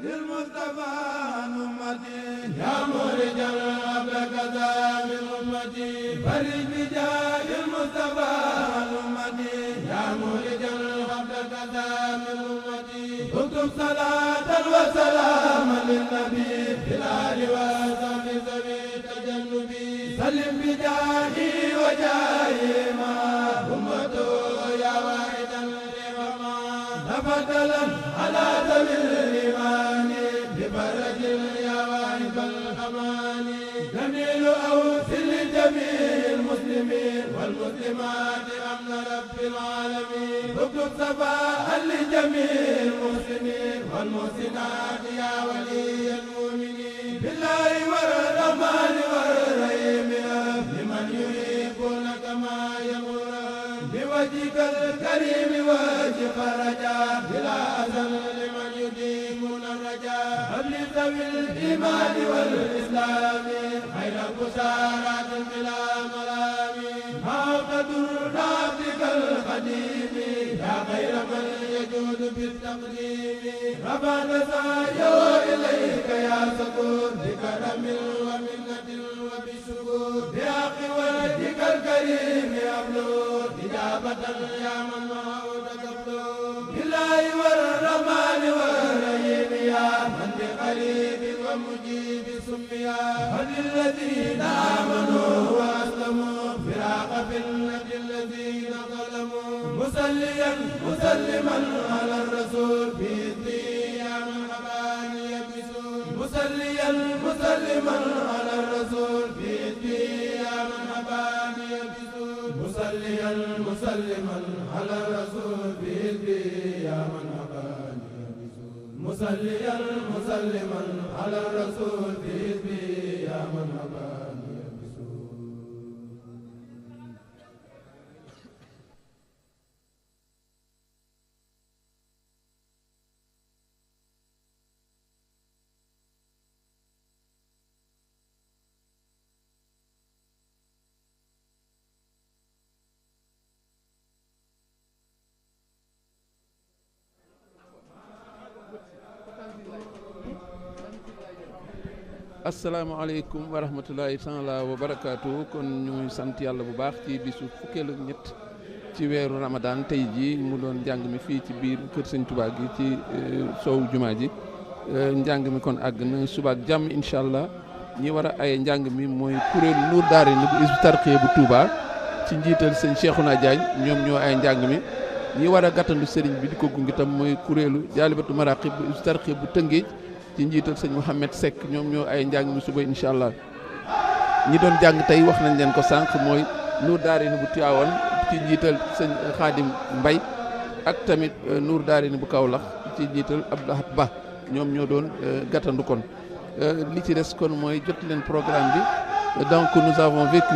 للمصطفى أمتي يا مولد الأبلغ من أمتي فرج بجاه المصطفى أمتي يا مولد الأبلغ من أمتي اكتب صلاة وسلام للنبي في الآل وصحبه ذوي التجنب سلم بجاهي وجاهي ما أمته يا واحدا لغما تفضلا على ذوي الإيمان بفرج يا واهب الأمان جميل أوصل لجميع المسلمين والمسلمات أمن رب العالمين اكتب صفاء لجميع المحسنين والمحسنات يا ولي المؤمنين بالله والرحمن والرحيم لمن يحبون كما يقول بوجهك الكريم وجه الرجاء بلا أزل لمن يديمون الرجاء قبل ذوي الإيمان والإسلام خير البشارات بلا ملام ما قدر عبدك القديم يا خير من يجود بالتقديم رفعت سعيه إليك يا سكور بكرم ومنة وبشكور بحق وجهك الكريم أبلغ إجابة يا من معود قبله بالله والرحمن والرحيم يا من بقريب ومجيب سميا وللذين آمنوا وأسلموا فراق في النجي الذين ظلموا مسليا مسلما على الرسول بإذنه يا من أباني يبسون مسليا مسلما على الرسول بإذنه يا من أباني يبسون مسليا مسلما على الرسول بإذنه يا من أباني يبسون مسليا مسلما على الرسول بإذنه يا من أباني يبسون. asalaamaaleykum wa rahmatulahi taala wa barakaatu kon ñuy sant yàlla bu baax ci bisu fukkeel ak ñett ci weeru Ramadan tey jii mu doon njàng mi fii ci biir kër Sëñ Tuubaa gi ci soowu jumaa ji njàng mi kon àgg na suba ak jàmm incha allah ñi war a aye njàng mi mooy kuréelu Nuur Daarayni bu Hizbut Tarqiyyah bu Touba ci njiital sëñ Cheikhouna Diagne ñoom ñoo ay njàng mi ñi war a gàttandu sëriñ bi di ko gunge tam mooy kuréelu Jaalibatu Maraqib bu Hizbut Tarqiyyah bu Tëngéej ci njiital sëñ Mouhamed Seck ñoom ñoo ay njàng mi suba incha allah ñi doon jàng tey wax nañ leen ko sànq mooy Nuur Daarayni bu Tiwaawan ci njiital sëñ Xaadim Mbay ak tamit Nuur Daarayni bu Kaolack ci njiital Abdoulahat Ba ñoom ñoo doon gàttandu kon li ci des kon mooy jot leen programme bi donc nous avons vécu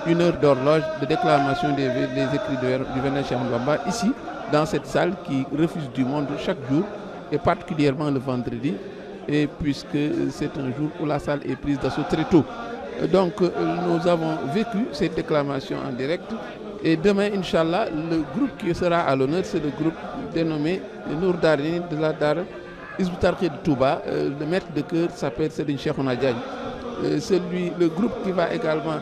une heure d'horloge de déclamation des écrits du vénérable Cheikh Ahmadou Bamba ici dans cette salle qui refuse du monde chaque jour et particulièrement le vendredi et puisque c'est un jour où la salle est prise d'assaut très tôt. Donc nous avons vécu cette déclamation en direct et demain Inch'Allah le groupe qui sera à l'honneur c'est le groupe dénommé Nour Daarayni de la Daara Hizbut Tarqiyyah de Touba. Le maître de chœur s'appelle Serigne Cheikhouna Diagne. Le groupe qui va également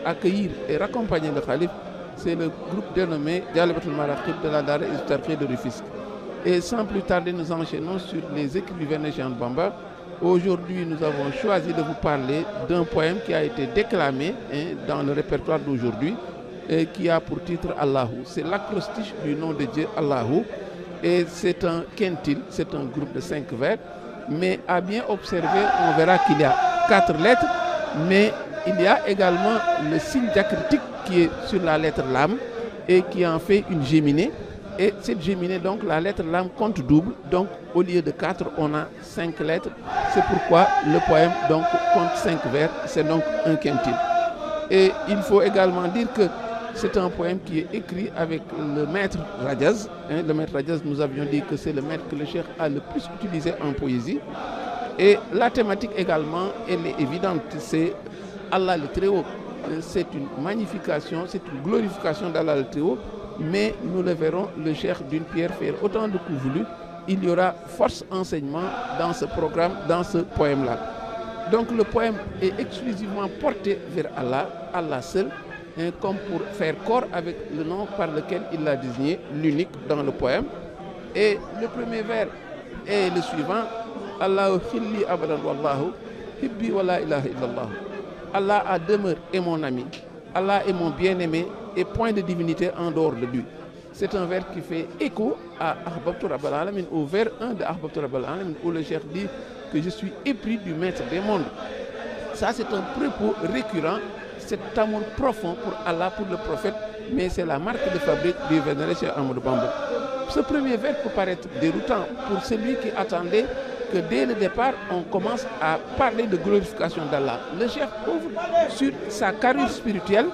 accueillir et raccompagner le khalife c'est le groupe dénommé Jalibatul Maraqib de la Daara Hizbut Tarqiyyah de Rufisque. Et sans plus tarder, nous enchaînons sur les écrits du vénérable Cheikh Ahmadou Bamba. Aujourd'hui, nous avons choisi de vous parler d'un poème qui a été déclamé dans le répertoire d'aujourd'hui et qui a pour titre Allahu. C'est l'acrostiche du nom de Dieu Allahu. Et c'est un quintile, c'est un groupe de 5 vers. Mais à bien observer, on verra qu'il y a 4 lettres, mais il y a également le signe diacritique qui est sur la lettre Lam et qui en fait une géminée. Et cette géminée, donc la lettre Lam compte double, donc au lieu de 4, on a 5 lettres. C'est pourquoi le poème donc compte 5 vers, c'est donc un quintile. Et il faut également dire que c'est un poème qui est écrit avec le maître Rajaz. Le maître Rajaz, nous avions dit que c'est le maître que le cheikh a le plus utilisé en poésie. Et la thématique également, elle est évidente, c'est Allah le Très-Haut. C'est une magnification, c'est une glorification d'Allah le Très-Haut. Mais nous le verrons, le cheikh d'une pierre faire autant de coups voulus il y aura force enseignement dans ce programme, dans ce poème-là. Donc le poème est exclusivement porté vers Allah, Allah seul, hein, comme pour faire corps avec le nom par lequel il l'a désigné, l'unique dans le poème. Et le premier vers est le suivant: Allahu khilli abadan wallahu hibbi wa la ilaha illallah. Allah a demeure et mon ami, Allah est mon bien-aimé et point de divinité en dehors de lui. C'est un vers qui fait écho à Ahbabtu Rabbal Alamin, au vers 1 de Ahbabtu Rabbal Alamin, où le cheikh dit que je suis épris du maître des mondes. Ça, c'est un propos récurrent, cet amour profond pour Allah, pour le prophète, mais c'est la marque de fabrique du vénéré Cheikh Ahmadou Bamba. Ce premier vers peut paraître déroutant pour celui qui attendait que dès le départ, on commence à parler de glorification d'Allah. Le cheikh ouvre sur sa carrure spirituelle,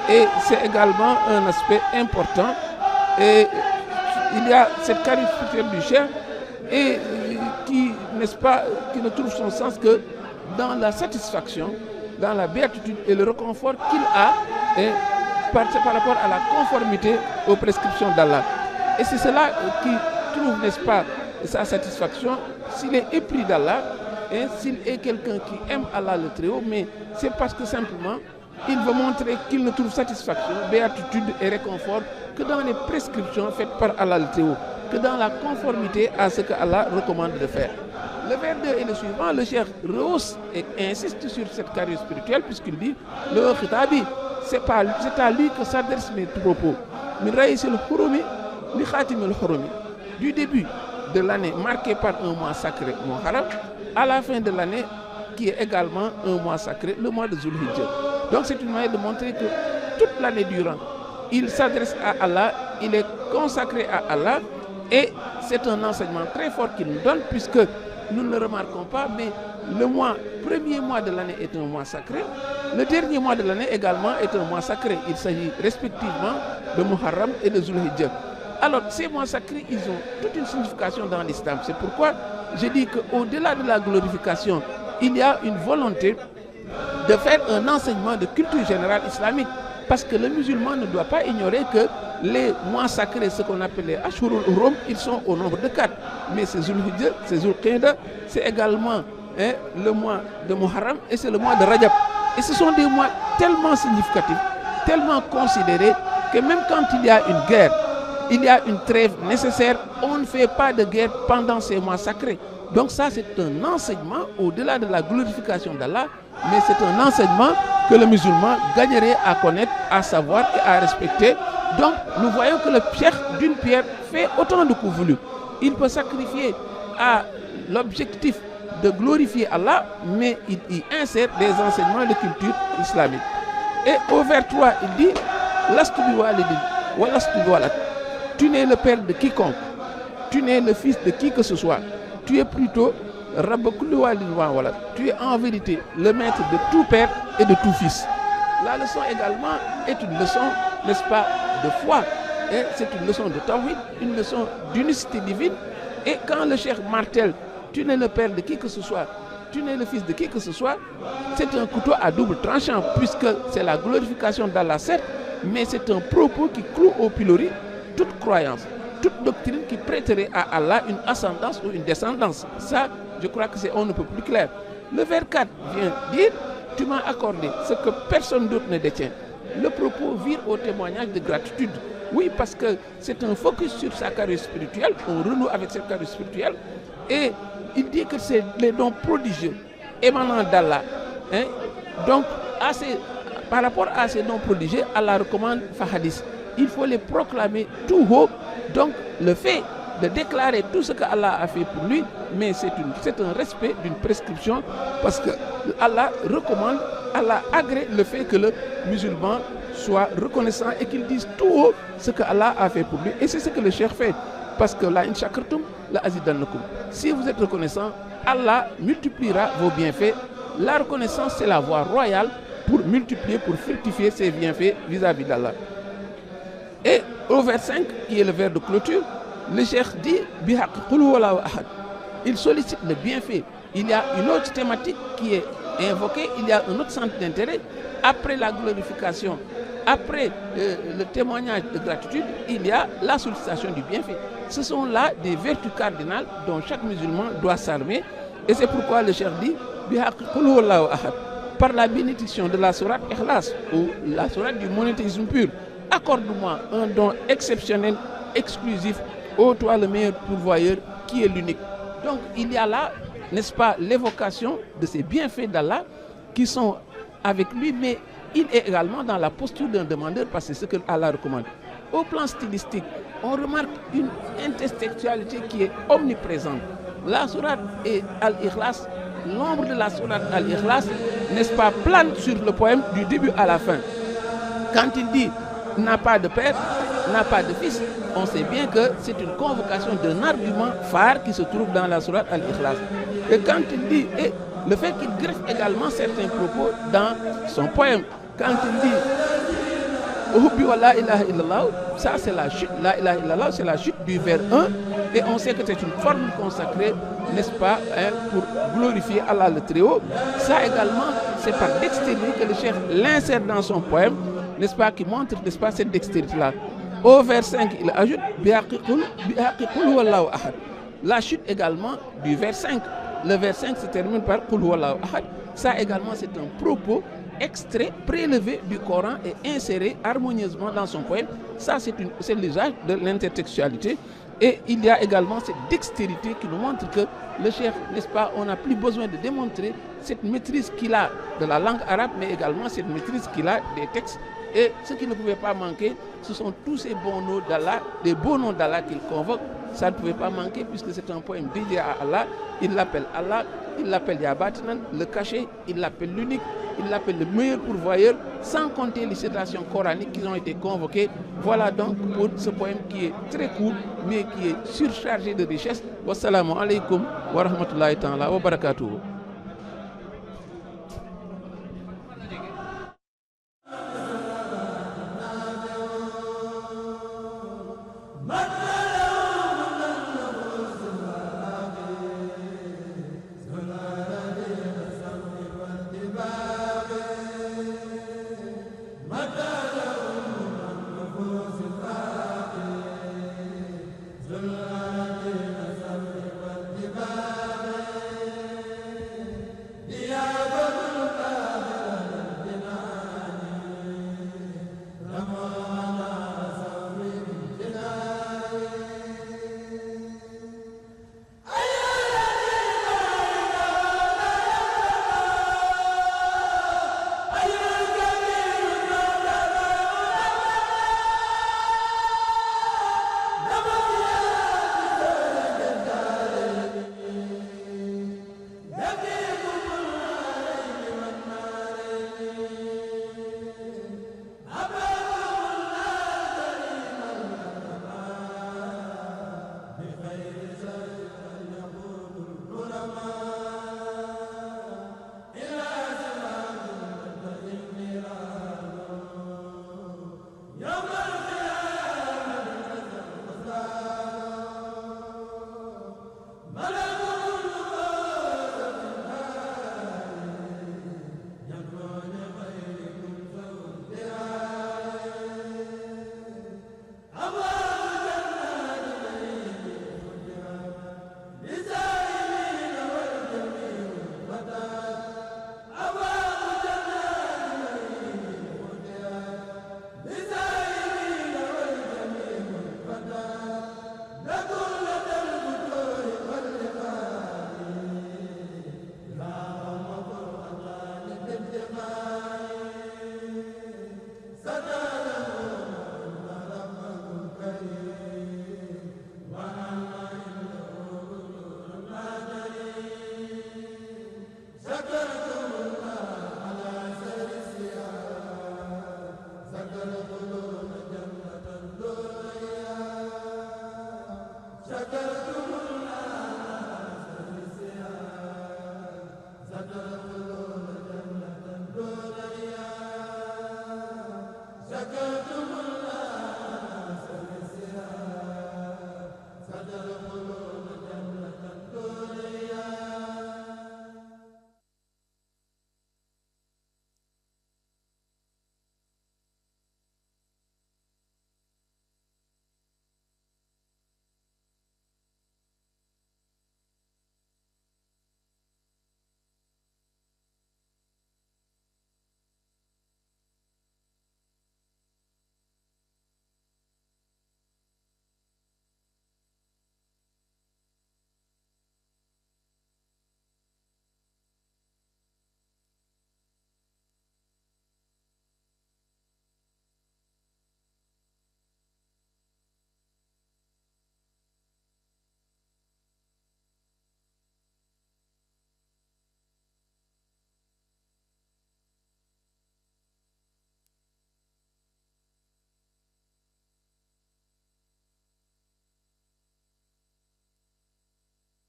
et c'est également un aspect important. Et il y a cette carrure spirituelle du cheikh et qui, n'est-ce pas, qui ne trouve son sens que dans la satisfaction, dans la béatitude et le réconfort qu'il a par rapport à la conformité aux prescriptions d'Allah. Et c'est cela qui trouve, n'est-ce pas, sa satisfaction s'il est épris d'Allah et s'il est quelqu'un qui aime Allah le Très-Haut, mais c'est parce que simplement il veut montrer qu'il ne trouve satisfaction, béatitude et réconfort que dans les prescriptions faites par Allah le Très-Haut, que dans la conformité à ce que Allah recommande de faire. Le vers 2 est le suivant: le cheikh rehausse et insiste sur cette carrière spirituelle puisqu'il dit le khitabi, c'est à lui que s'adressent mes propos. Du début de l'année marquée par un mois sacré, Muharram, à la fin de l'année qui est également un mois sacré, le mois de Zulhijjah. Donc c'est une manière de montrer que toute l'année durant, il s'adresse à Allah, il est consacré à Allah, et c'est un enseignement très fort qu'il nous donne puisque nous ne le remarquons pas, mais le premier mois de l'année est un mois sacré. Le dernier mois de l'année également est un mois sacré. Il s'agit respectivement de Muharram et de Zulhijjah. Alors, ces mois sacrés, ils ont toute une signification dans l'islam. C'est pourquoi je dis qu'au-delà de la glorification, il y a une volonté de faire un enseignement de culture générale islamique. Parce que le musulman ne doit pas ignorer que les mois sacrés, ce qu'on appelle les Ashurul Hurum, ils sont au nombre de 4. Mais c'est Zulhijjah, c'est Zulqa'dah, c'est également le mois de Muharram et c'est le mois de Rajab. Et ce sont des mois tellement significatifs, tellement considérés, que même quand il y a une guerre, il y a une trêve nécessaire, on ne fait pas de guerre pendant ces mois sacrés. Donc ça, c'est un enseignement au-delà de la glorification d'Allah, mais c'est un enseignement que le musulman gagnerait à connaître, à savoir et à respecter. Donc nous voyons que le cheikh d'une pierre fait autant de coups voulus. Il peut sacrifier à l'objectif de glorifier Allah, mais il y insère des enseignements de culture islamique. Et au vers 3, il dit Lastu bi walidin wa lastu bi walad. Tu n'es le père de quiconque, tu n'es le fils de qui que ce soit, tu es plutôt Rabb kulli walidin wa walad. Tu es en vérité le maître de tout père et de tout fils. La leçon également est une leçon, n'est-ce pas, de foi. Et c'est une leçon de tawhid, une leçon d'unicité divine. Et quand le cheikh martèle, tu n'es le père de qui que ce soit, tu n'es le fils de qui que ce soit, c'est un couteau à double tranchant, puisque c'est la glorification d'Allah, certes, mais c'est un propos qui cloue au pilori toute croyance, toute doctrine qui prêterait à Allah une ascendance ou une descendance. Ça, je crois que c'est on ne peut plus clair. Le vers 4 vient dire, tu m'as accordé ce que personne d'autre ne détient. Le propos vire au témoignage de gratitude. Oui, parce que c'est un focus sur sa carrière spirituelle, on renoue avec cette carrière spirituelle, et il dit que c'est les dons prodigieux émanant d'Allah. Hein? Donc, par rapport à ces dons prodigieux, Allah recommande Fahadis. Il faut les proclamer tout haut. Donc, le fait de déclarer tout ce que Allah a fait pour lui, mais c'est un respect d'une prescription, parce que Allah recommande, Allah agrée le fait que le musulman soit reconnaissant et qu'il dise tout haut ce que Allah a fait pour lui. Et c'est ce que le cheikh fait. Parce que la in shakartum la azidannakum. Si vous êtes reconnaissant, Allah multipliera vos bienfaits. La reconnaissance, c'est la voie royale pour multiplier, pour fructifier ses bienfaits vis-à-vis d'Allah. Et au vers 5, qui est le vers de clôture, le cheikh dit Bihaq qul huwallahu ahad. Il sollicite le bienfait. Il y a une autre thématique qui est invoquée, il y a un autre centre d'intérêt. Après la glorification, après le témoignage de gratitude, il y a la sollicitation du bienfait. Ce sont là des vertus cardinales dont chaque musulman doit s'armer. Et c'est pourquoi le cheikh dit par la bénédiction de la sourate Ikhlas ou la sourate du monothéisme pur, accorde-moi un don exceptionnel, exclusif, ô toi le meilleur pourvoyeur qui est l'unique. Donc il y a là, n'est-ce pas, l'évocation de ces bienfaits d'Allah qui sont avec lui, mais il est également dans la posture d'un demandeur parce que c'est ce que Allah recommande. Au plan stylistique, on remarque une intertextualité qui est omniprésente. La sourate et Al-Ikhlas, l'ombre de la sourate Al-Ikhlas, n'est-ce pas, plane sur le poème du début à la fin. Quand il dit « n'a pas de père, n'a pas de fils », on sait bien que c'est une convocation d'un argument phare qui se trouve dans la sourate Al-Ikhlas. Et quand il dit, et le fait qu'il greffe également certains propos dans son poème, quand il dit la ilaha illallah, ça c'est la chute, la ilaha illallah, c'est la chute du vers 1, et on sait que c'est une forme consacrée, n'est-ce pas, pour glorifier Allah le Très-Haut. Ça également, c'est par dextérité que le cheikh l'insère dans son poème, n'est-ce pas, qui montre, n'est-ce pas, cette dextérité-là. Au vers 5, il ajoute la chute également du vers 5. Le vers 5 se termine par Qul huwallahu ahad. Ça également, c'est un propos extrait, prélevé du Coran et inséré harmonieusement dans son poème. Ça, c'est l'usage de l'intertextualité. Et il y a également cette dextérité qui nous montre que le cheikh, n'est-ce pas, on n'a plus besoin de démontrer cette maîtrise qu'il a de la langue arabe, mais également cette maîtrise qu'il a des textes. Et ce qui ne pouvait pas manquer, ce sont tous ces bons noms d'Allah, des beaux noms d'Allah qu'il convoque. Ça ne pouvait pas manquer puisque c'est un poème dédié à Allah. Il l'appelle Allah, il l'appelle Yabatinan, le caché, il l'appelle l'unique, il l'appelle le meilleur pourvoyeur, sans compter les citations coraniques qui ont été convoquées. Voilà donc pour ce poème qui est très court, mais qui est surchargé de richesse. Wassalamu alaikum wa rahmatullahi ta'ala wa barakatuhu. Allah